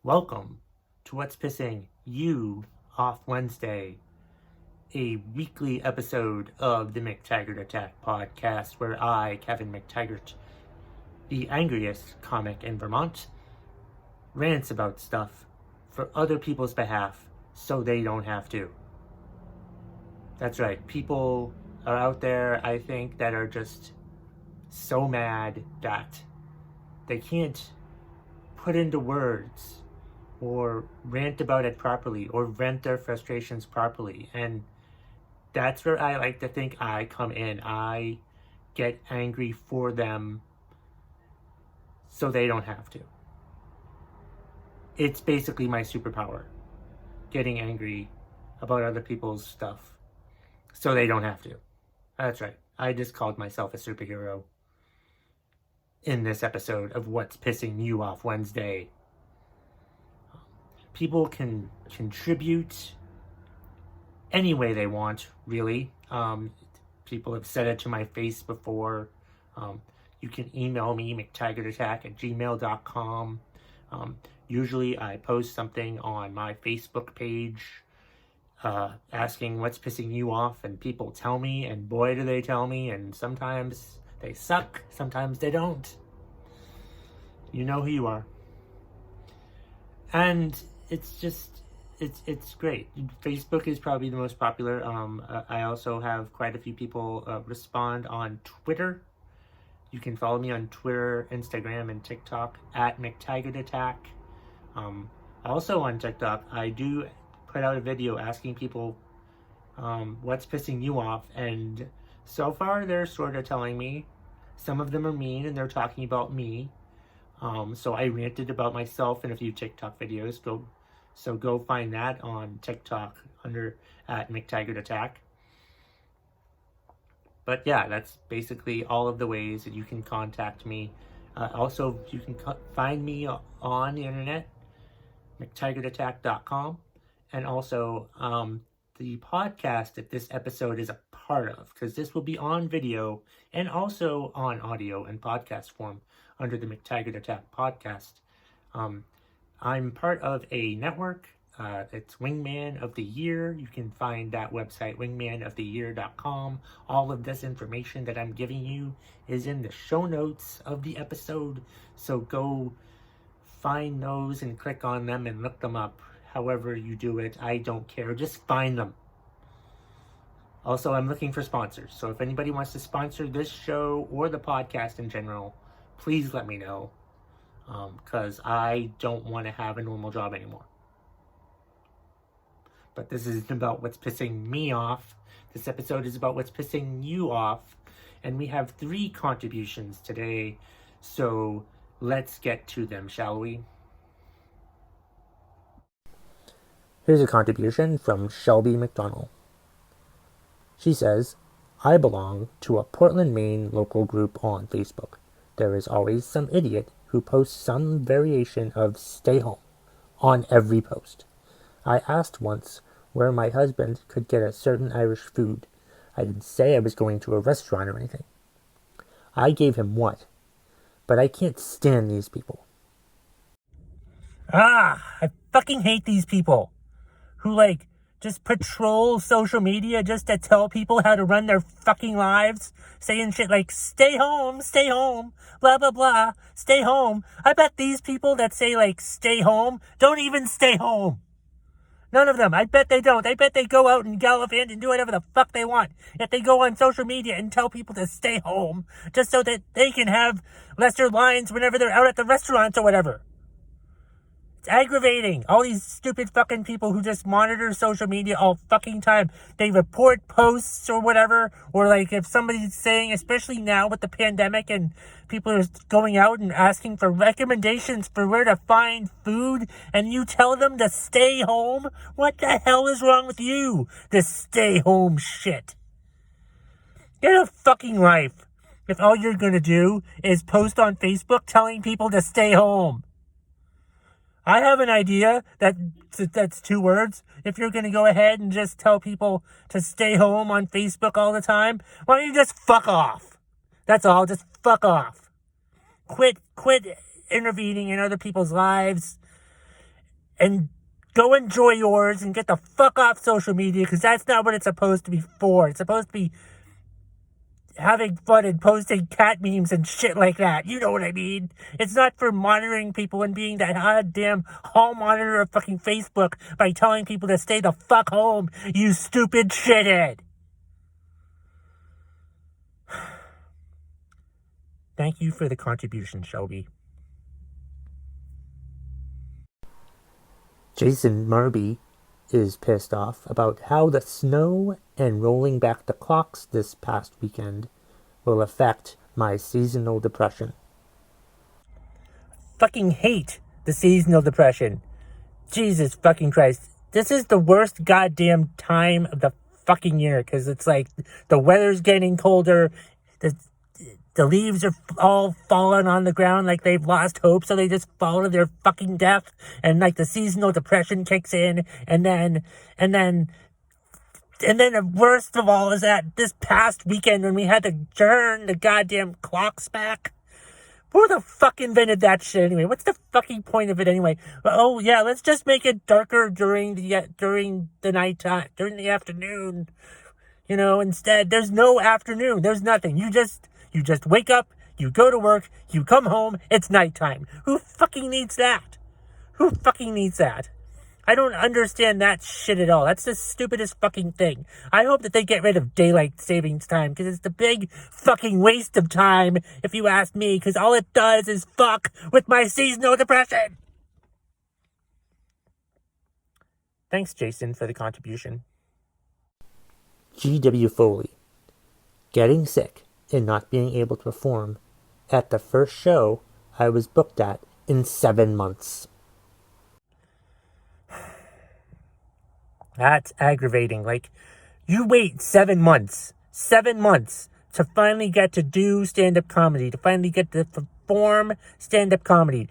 Welcome to What's Pissing You Off Wednesday, a weekly episode of the McTaggart Attack Podcast where I, Kevin McTaggart, the angriest comic in Vermont, rants about stuff for other people's behalf so they don't have to. That's right, people are out there, I think, that are just so mad that they can't put into words or rant about it properly or vent their frustrations properly. And that's where I like to think I come in. I get angry for them so they don't have to. It's basically my superpower, getting angry about other people's stuff so they don't have to. That's right. I just called myself a superhero in this episode of What's Pissing You Off Wednesday. People can contribute any way they want, really. People have said it to my face before. You can email me, mctaggartattack@gmail.com. Usually I post something on my Facebook page asking what's pissing you off, and people tell me, and boy do they tell me, and sometimes they suck, sometimes they don't. You know who you are. And it's just, it's great. Facebook is probably the most popular. I also have quite a few people respond on Twitter. You can follow me on Twitter, Instagram, and TikTok at McTaggart Attack. Also on TikTok, I do put out a video asking people what's pissing you off, and so far they're sort of telling me. Some of them are mean and they're talking about me. So I ranted about myself in a few TikTok videos. Go find that on TikTok under at McTaggart Attack. But yeah, that's basically all of the ways that you can contact me. Also, you can find me on the internet, mctaggartattack.com, and also the podcast that this episode is a part of, because this will be on video and also on audio and podcast form under the McTaggart Attack Podcast. I'm part of a network. It's Wingman of the Year. You can find that website, wingmanoftheyear.com. All of this information that I'm giving you is in the show notes of the episode. So go find those and click on them and look them up. However you do it, I don't care. Just find them. Also, I'm looking for sponsors. So if anybody wants to sponsor this show or the podcast in general, please let me know. Because I don't want to have a normal job anymore. But this isn't about what's pissing me off. This episode is about what's pissing you off. And we have 3 contributions today. So let's get to them, shall we? Here's a contribution from Shelby McDonald. She says, I belong to a Portland, Maine local group on Facebook. There is always some idiot who posts some variation of stay home on every post. I asked once where my husband could get a certain Irish food. I didn't say I was going to a restaurant or anything. I gave him what? But I can't stand these people. I fucking hate these people who just patrol social media just to tell people how to run their fucking lives, saying shit like, stay home, blah, blah, blah, stay home. I bet these people that say, stay home, don't even stay home. None of them. I bet they don't. I bet they go out and gallivant and do whatever the fuck they want. Yet they go on social media and tell people to stay home just so that they can have lesser lines whenever they're out at the restaurants or whatever. It's aggravating. All these stupid fucking people who just monitor social media all fucking time. They report posts or whatever. Or if somebody's saying, especially now with the pandemic and people are going out and asking for recommendations for where to find food, and you tell them to stay home? What the hell is wrong with you? This stay home shit. Get a fucking life. If all you're gonna do is post on Facebook telling people to stay home. I have an idea that's 2 words. If you're going to go ahead and just tell people to stay home on Facebook all the time, why don't you just fuck off? That's all. Just fuck off. Quit intervening in other people's lives and go enjoy yours and get the fuck off social media, because that's not what it's supposed to be for. It's supposed to be having fun and posting cat memes and shit like that. You know what I mean? It's not for monitoring people and being that goddamn hall monitor of fucking Facebook by telling people to stay the fuck home, you stupid shithead. Thank you for the contribution, Shelby. Jason Marby is pissed off about how the snow and rolling back the clocks this past weekend will affect my seasonal depression. Fucking hate the seasonal depression. Jesus fucking Christ. This is the worst goddamn time of the fucking year, because it's like the weather's getting colder, the leaves are all falling on the ground like they've lost hope, so they just fall to their fucking death, and like the seasonal depression kicks in, and then the worst of all is that this past weekend when we had to turn the goddamn clocks back. Who the fuck invented that shit anyway? What's the fucking point of it anyway? Oh yeah, let's just make it darker during the nighttime, during the afternoon. You know, instead, there's no afternoon. There's nothing. You just wake up, you go to work, you come home, it's nighttime. Who fucking needs that? Who fucking needs that? I don't understand that shit at all. That's the stupidest fucking thing. I hope that they get rid of daylight savings time, because it's the big fucking waste of time, if you ask me, because all it does is fuck with my seasonal depression. Thanks, Jason, for the contribution. G.W. Foley. Getting sick and not being able to perform at the first show I was booked at in 7 months. That's aggravating. Like, you wait 7 months to finally get to do stand-up comedy, to finally get to perform stand-up comedy,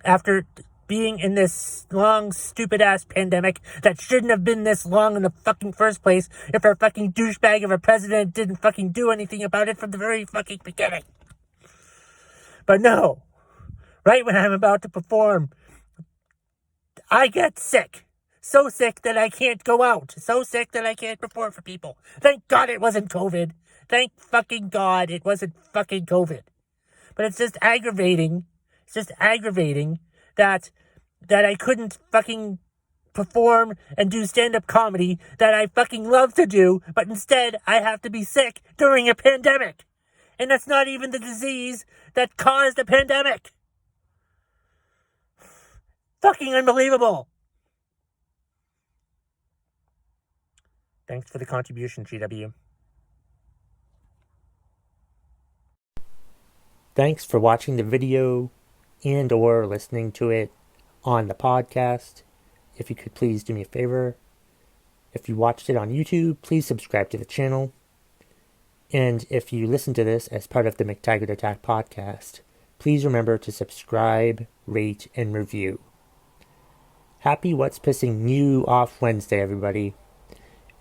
after being in this long, stupid-ass pandemic that shouldn't have been this long in the fucking first place if our fucking douchebag of a president didn't fucking do anything about it from the very fucking beginning. But no, right when I'm about to perform, I get sick. So sick that I can't go out. So sick that I can't perform for people. Thank God it wasn't COVID. Thank fucking God it wasn't fucking COVID. But it's just aggravating. It's just aggravating that I couldn't fucking perform and do stand-up comedy that I fucking love to do, but instead I have to be sick during a pandemic. And that's not even the disease that caused the pandemic. Fucking unbelievable. Thanks for the contribution, GW. Thanks for watching the video and or listening to it on the podcast. If you could please do me a favor. If you watched it on YouTube, please subscribe to the channel. And if you listen to this as part of the McTaggart Attack Podcast, please remember to subscribe, rate, and review. Happy What's Pissing You Off Wednesday, everybody.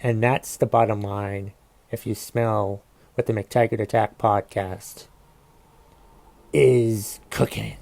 And that's the bottom line if you smell what the McTaggart Attack Podcast is cooking.